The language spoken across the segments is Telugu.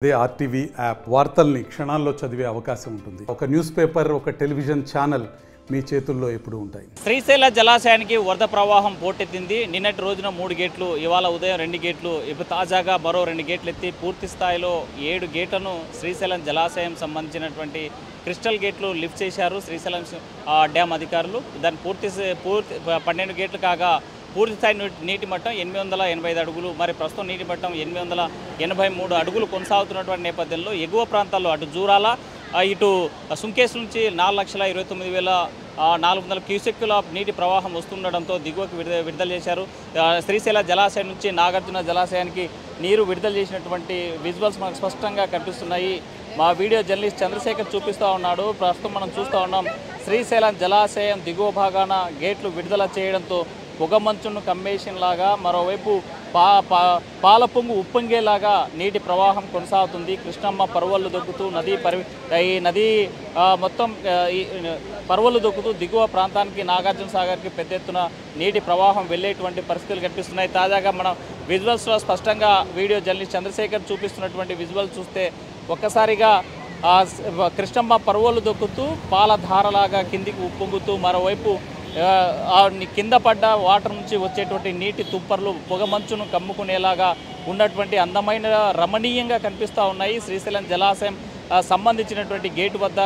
అదే ఆర్టీవీ యాప్ వార్తల్ని క్షణాల్లో చదివే అవకాశం ఉంటుంది. ఒక న్యూస్ పేపర్, ఒక టెలివిజన్ ఛానల్ మీ చేతుల్లో ఎప్పుడూ ఉంటాయి. శ్రీశైల జలాశయానికి వరద ప్రవాహం పోటెత్తింది. నిన్నటి రోజున 3 గేట్లు, ఇవాళ ఉదయం 2 గేట్లు, ఇప్పుడు తాజాగా మరో 2 గేట్లు ఎత్తి పూర్తి స్థాయిలో 7 గేట్లను శ్రీశైలం జలాశయం సంబంధించినటువంటి క్రిస్టల్ గేట్లు లిఫ్ట్ చేశారు శ్రీశైలం డ్యామ్ అధికారులు. దాని పూర్తి 12 గేట్లు కాగా పూర్తి స్థాయి నీటి మట్టం 885 అడుగులు. మరి ప్రస్తుతం నీటి మట్టం 883 అడుగులు కొనసాగుతున్నటువంటి నేపథ్యంలో ఎగువ ప్రాంతాల్లో అటు జూరాల ఇటు సుంకేశ్ నుంచి 4,29,400 క్యూసెక్కుల నీటి ప్రవాహం వస్తుండడంతో దిగువకు విడుదల చేశారు. శ్రీశైల జలాశయం నుంచి నాగార్జున జలాశయానికి నీరు విడుదల చేసినటువంటి విజువల్స్ మనకు స్పష్టంగా కనిపిస్తున్నాయి. మా వీడియో జర్నలిస్ట్ చంద్రశేఖర్ చూపిస్తూ ఉన్నాడు. ప్రస్తుతం మనం చూస్తూ ఉన్నాం శ్రీశైలం జలాశయం దిగువ భాగాన గేట్లు విడుదల చేయడంతో పొగమంచును కమ్మేషన్ లాగా, మరోవైపు పాలపొంగు ఉప్పొంగేలాగా నీటి ప్రవాహం కొనసాగుతుంది. కృష్ణమ్మ పరువళ్ళు దొక్కుతూ ఈ నది మొత్తం పరువళ్ళు దొక్కుతూ దిగువ ప్రాంతానికి నాగార్జున సాగర్కి పెద్ద ఎత్తున నీటి ప్రవాహం వెళ్ళేటువంటి పరిస్థితులు కనిపిస్తున్నాయి. తాజాగా మనం విజువల్స్లో స్పష్టంగా వీడియో జర్నలిస్ట్ చంద్రశేఖర్ చూపిస్తున్నటువంటి విజువల్ చూస్తే ఒక్కసారిగా కృష్ణమ్మ పరువళ్ళు దొక్కుతూ పాలధారలాగా కిందికి ఉప్పొంగుతూ, మరోవైపు కింద పడ్డ వాటర్ నుంచి వచ్చేటువంటి నీటి తుప్పర్లు పొగమంచును కమ్ముకునేలాగా ఉన్నటువంటి అందమైన రమణీయంగా కనిపిస్తూ ఉన్నాయి. శ్రీశైలం జలాశయం సంబంధించినటువంటి గేటు వద్ద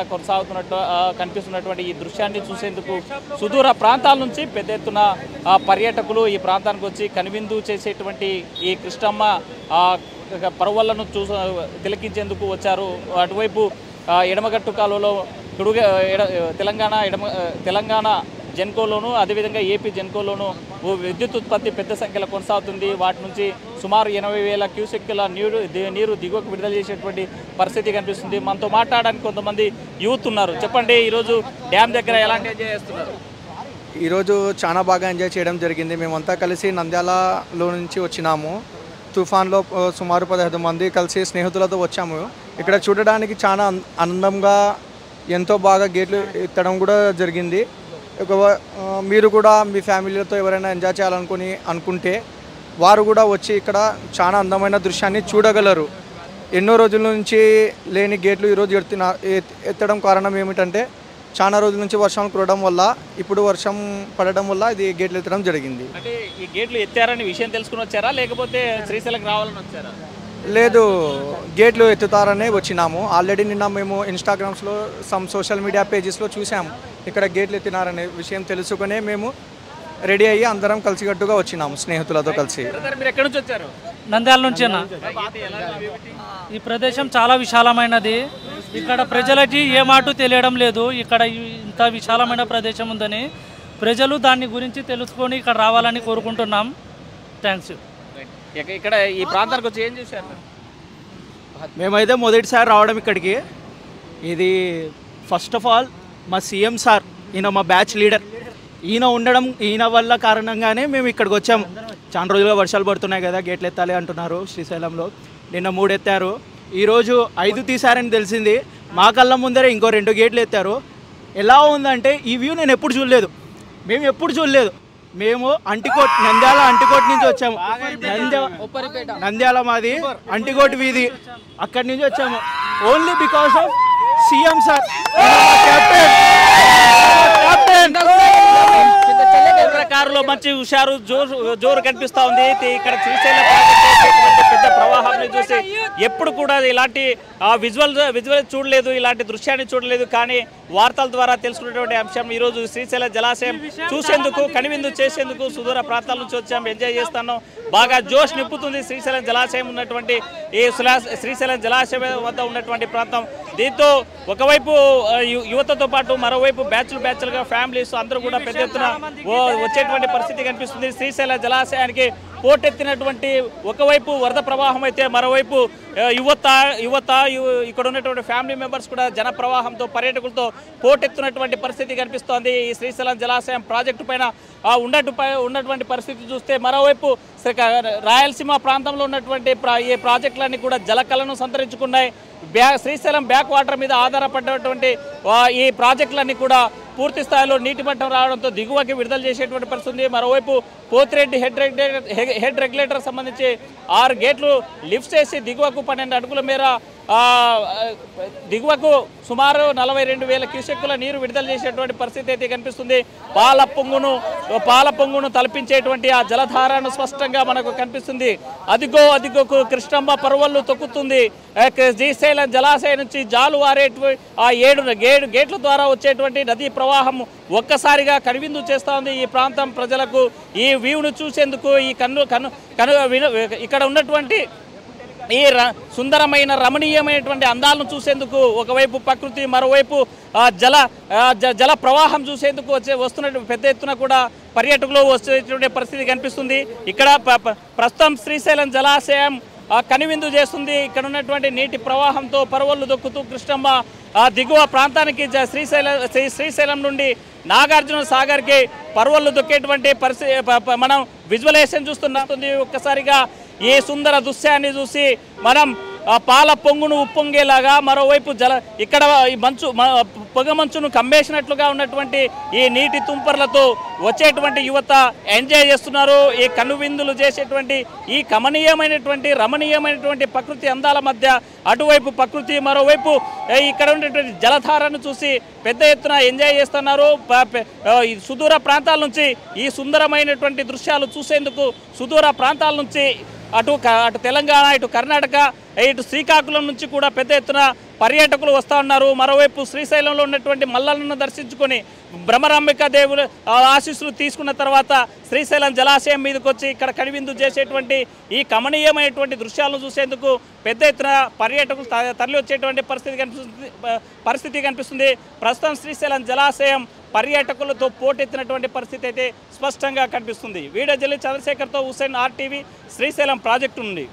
కనిపిస్తున్నటువంటి ఈ దృశ్యాన్ని చూసేందుకు సుదూర ప్రాంతాల నుంచి పెద్ద ఎత్తున పర్యాటకులు ఈ ప్రాంతానికి వచ్చి కనువిందు చేసేటువంటి ఈ కృష్ణమ్మ పరువళ్లను తిలకించేందుకు వచ్చారు. అటువైపు ఎడమగట్టు కాలువలో తెలంగాణ జెన్కోలోను, అదేవిధంగా ఏపీ జెన్కోలోను విద్యుత్ ఉత్పత్తి పెద్ద సంఖ్యలో కొనసాగుతుంది. వాటి నుంచి సుమారు 80,000 క్యూసెక్కుల నీరు దిగువకు విడుదల చేసేటువంటి పరిస్థితి కనిపిస్తుంది. మనతో మాట్లాడడానికి కొంతమంది యూత్ ఉన్నారు. చెప్పండి, ఈరోజు డ్యామ్ దగ్గర ఎలాంటి ఎంజాయ్ చేస్తున్నారు? ఈరోజు చాలా బాగా ఎంజాయ్ చేయడం జరిగింది. మేమంతా కలిసి నంద్యాలలో నుంచి వచ్చినాము. తుఫాన్లో సుమారు 15 మంది కలిసి స్నేహితులతో వచ్చాము. ఇక్కడ చూడడానికి చాలా అందంగా ఎంతో బాగా గేట్లు ఎత్తడం కూడా జరిగింది. మీరు కూడా మీ ఫ్యామిలీతో ఎవరైనా ఎంజాయ్ అనుకుంటే వారు కూడా వచ్చి ఇక్కడ చాలా అందమైన దృశ్యాన్ని చూడగలరు. ఎన్నో రోజుల నుంచి లేని గేట్లు ఈరోజు ఎత్తడం కారణం ఏమిటంటే చాలా రోజుల నుంచి వర్షాలు కురవడం వల్ల, ఇప్పుడు వర్షం పడడం వల్ల ఇది గేట్లు ఎత్తడం జరిగింది. అంటే ఈ గేట్లు ఎత్తారని విషయం తెలుసుకుని వచ్చారా, లేకపోతే శ్రీశైలం రావాలని వచ్చారా? లేదు, గేట్లు ఎత్తుతారనే వచ్చినాము. ఆల్రెడీ నిన్న మేము ఇన్స్టాగ్రామ్స్లో సోషల్ మీడియా పేజెస్లో చూసాము ఇక్కడ గేట్లు ఎత్తినారనే విషయం తెలుసుకునే మేము రెడీ అయ్యి అందరం కలిసికట్టుగా వచ్చినాము స్నేహితులతో కలిసి. మీరు ఎక్కడి నుంచి వచ్చారు? నంద్యాల నుంచి అన్న. ఈ ప్రదేశం చాలా విశాలమైనది. ఇక్కడ ప్రజలకి ఏ మాట తెలియడం లేదు. ఇక్కడ ఇంత విశాలమైన ప్రదేశం ఉందని ప్రజలు దాని గురించి తెలుసుకొని ఇక్కడ రావాలని కోరుకుంటున్నాం. థ్యాంక్స్. ఇక్కడ ఈ ప్రాంతానికి వచ్చి ఏం చూశారు? మేమైతే మొదటిసారి రావడం ఇక్కడికి. ఇది ఫస్ట్ ఆఫ్ ఆల్ మా సీఎం సార్, ఈయన మా బ్యాచ్ లీడర్. ఈయన వల్ల కారణంగానే మేము ఇక్కడికి వచ్చాము. చాలా రోజులుగా వర్షాలు పడుతున్నాయి కదా, గేట్లు ఎత్తాలి అంటున్నారు శ్రీశైలంలో. నిన్న 3 ఎత్తారు, ఈరోజు 5 తీశారని తెలిసింది. మా కళ్ళ ముందరే ఇంకో 2 గేట్లు ఎత్తారు. ఎలా ఉందంటే ఈ వ్యూ నేను ఎప్పుడు చూడలేదు, మేము ఎప్పుడు చూడలేదు. మేము నంద్యాల అంటికోట్ నుంచి వచ్చాము. నంద్యాల మాది అంటికోట్ వీధి, అక్కడి నుంచి వచ్చాము. Only because of CM sir, కారులో మంచి హుషారు జోరు కనిపిస్తూ ఉంది. ఇక్కడ శ్రీశైలం పెద్ద ప్రవాహాన్ని చూసి ఎప్పుడు కూడా ఇలాంటి విజువల్ చూడలేదు, ఇలాంటి దృశ్యాన్ని చూడలేదు. కానీ వార్తల ద్వారా తెలుసుకున్నటువంటి అంశం ఈరోజు శ్రీశైలం జలాశయం చూసేందుకు, కనువిందు చేసేందుకు సుదూర ప్రాంతాల నుంచి వచ్చాము, ఎంజాయ్ చేస్తాను. బాగా జోష్ నింపుతుంది శ్రీశైలం జలాశయం ఉన్నటువంటి ఈ శ్రీశైలం జలాశయం వద్ద ఉన్నటువంటి ప్రాంతం. దీంతో ఒకవైపు యువతతో పాటు మరోవైపు బ్యాచ్లుగా ఫ్యామిలీస్ అందరూ కూడా పెద్ద ఎత్తున వచ్చేటువంటి పరిస్థితి కనిపిస్తుంది. శ్రీశైల జలాశయానికి పోటెత్తినటువంటి ఒకవైపు వరద ప్రవాహం అయితే మరోవైపు యువత ఇక్కడ ఉన్నటువంటి ఫ్యామిలీ మెంబర్స్ కూడా జన ప్రవాహంతో పర్యాటకులతో పోటెత్తున్నటువంటి పరిస్థితి కనిపిస్తోంది. ఈ శ్రీశైలం జలాశయం ప్రాజెక్టు పైన ఉన్నటువంటి పరిస్థితి చూస్తే మరోవైపు రాయలసీమ ప్రాంతంలో ఉన్నటువంటి ఈ ప్రాజెక్టులన్నీ కూడా జలకళను సంతరించుకున్నాయి. శ్రీశైలం బ్యాక్ వాటర్ మీద ఆధారపడినటువంటి ఈ ప్రాజెక్టులన్నీ కూడా పూర్తి స్థాయిలో నీటి మట్టం రావడంతో దిగువకి విడుదల చేసేటువంటి పరిస్థితి. మరోవైపు పోతిరెడ్డి హెడ్ రెగ్యులేటర్ సంబంధించి 6 గేట్లు లిఫ్ట్ చేసి దిగువకు 12 అడుగుల మేర దిగువకు సుమారు 42,000 క్యూసెక్కుల నీరు విడుదల చేసేటువంటి పరిస్థితి అయితే కనిపిస్తుంది. పాల పొంగును తలపించేటువంటి ఆ జలధారను స్పష్టంగా మనకు కనిపిస్తుంది. అదిగో కృష్ణమ్మ పర్వళ్ళు తొక్కుతుంది. శ్రీశైలం జలాశయం నుంచి జాలు వారేటువంటి ఆ 7 గేట్ల ద్వారా వచ్చేటువంటి నదీ ప్రవాహం ఒక్కసారిగా కనువిందు చేస్తూ ఉంది ఈ ప్రాంతం ప్రజలకు. ఈ వ్యూను చూసేందుకు ఈ ఇక్కడ ఉన్నటువంటి ఈ సుందరమైన రమణీయమైనటువంటి అందాలను చూసేందుకు ఒకవైపు ప్రకృతి, మరోవైపు జల ప్రవాహం చూసేందుకు వస్తున్నటువంటి పెద్ద ఎత్తున కూడా పర్యాటకులు వచ్చేటువంటి పరిస్థితి కనిపిస్తుంది. ఇక్కడ ప్రస్తుతం శ్రీశైలం జలాశయం కనువిందు చేస్తుంది. ఇక్కడ ఉన్నటువంటి నీటి ప్రవాహంతో పరవళ్ళు దొక్కుతూ కృష్ణమ్మ దిగువ ప్రాంతానికి శ్రీశైలం నుండి నాగార్జున సాగర్కి పరవళ్ళు దొక్కేటువంటి పరిస్థితి మనం విజువలైజేషన్ చూస్తున్నట్టుంది. ఒక్కసారిగా ఈ సుందర దృశ్యాన్ని చూసి మనం పాల పొంగును ఉప్పొంగేలాగా, మరోవైపు ఇక్కడ ఈ పొగ మంచును కమ్మేసినట్లుగా ఉన్నటువంటి ఈ నీటి తుంపర్లతో వచ్చేటువంటి యువత ఎంజాయ్ చేస్తున్నారు. ఈ కనువిందులు చేసేటువంటి ఈ కమనీయమైనటువంటి రమణీయమైనటువంటి ప్రకృతి అందాల మధ్య అటువైపు ప్రకృతి, మరోవైపు ఇక్కడ ఉన్నటువంటి జలధారను చూసి పెద్ద ఎత్తున ఎంజాయ్ చేస్తున్నారు. సుదూర ప్రాంతాల నుంచి ఈ సుందరమైనటువంటి దృశ్యాలు చూసేందుకు సుదూర ప్రాంతాల నుంచి అటు తెలంగాణ, ఇటు కర్ణాటక, ఇటు శ్రీకాకుళం నుంచి కూడా పెద్ద ఎత్తున పర్యాటకులు వస్తూ ఉన్నారు. మరోవైపు శ్రీశైలంలో ఉన్నటువంటి మల్లలను దర్శించుకొని భ్రమరాంబిక దేవుడు ఆశీస్సులు తీసుకున్న తర్వాత శ్రీశైలం జలాశయం మీదకి వచ్చి ఇక్కడ కనువిందు చేసేటువంటి ఈ కమనీయమైనటువంటి దృశ్యాలను చూసేందుకు పెద్ద ఎత్తున పర్యాటకులు తరలి వచ్చేటువంటి పరిస్థితి కనిపిస్తుంది. ప్రస్తుతం శ్రీశైలం జలాశయం పర్యాటకులతో పోటెత్తినటువంటి పరిస్థితి అయితే స్పష్టంగా కనిపిస్తుంది. వీడియో జర్నలిస్ట్ చంద్రశేఖర్తో హుసేన్, RTV, శ్రీశైలం ప్రాజెక్టు నుండి.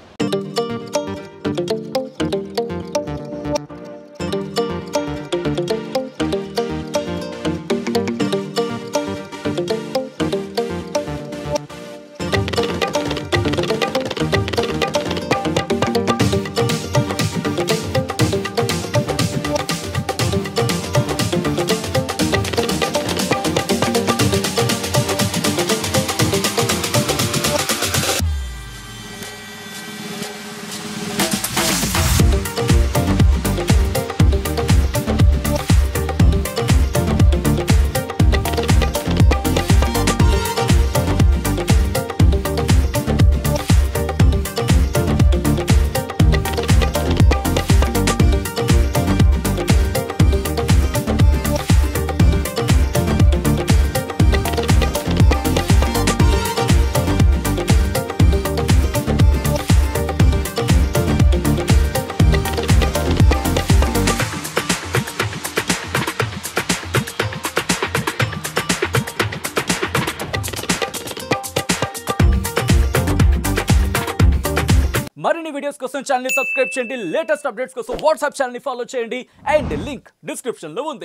మరిన్ని వీడియోస్ కోసం ఛానల్ ని సబ్స్క్రైబ్ చేయండి. లేటెస్ట్ అప్డేట్స్ కోసం వాట్సాప్ ఛానల్ ని ఫాలో చేయండి. అండ్ లింక్ డిస్క్రిప్షన్ లో ఉంది.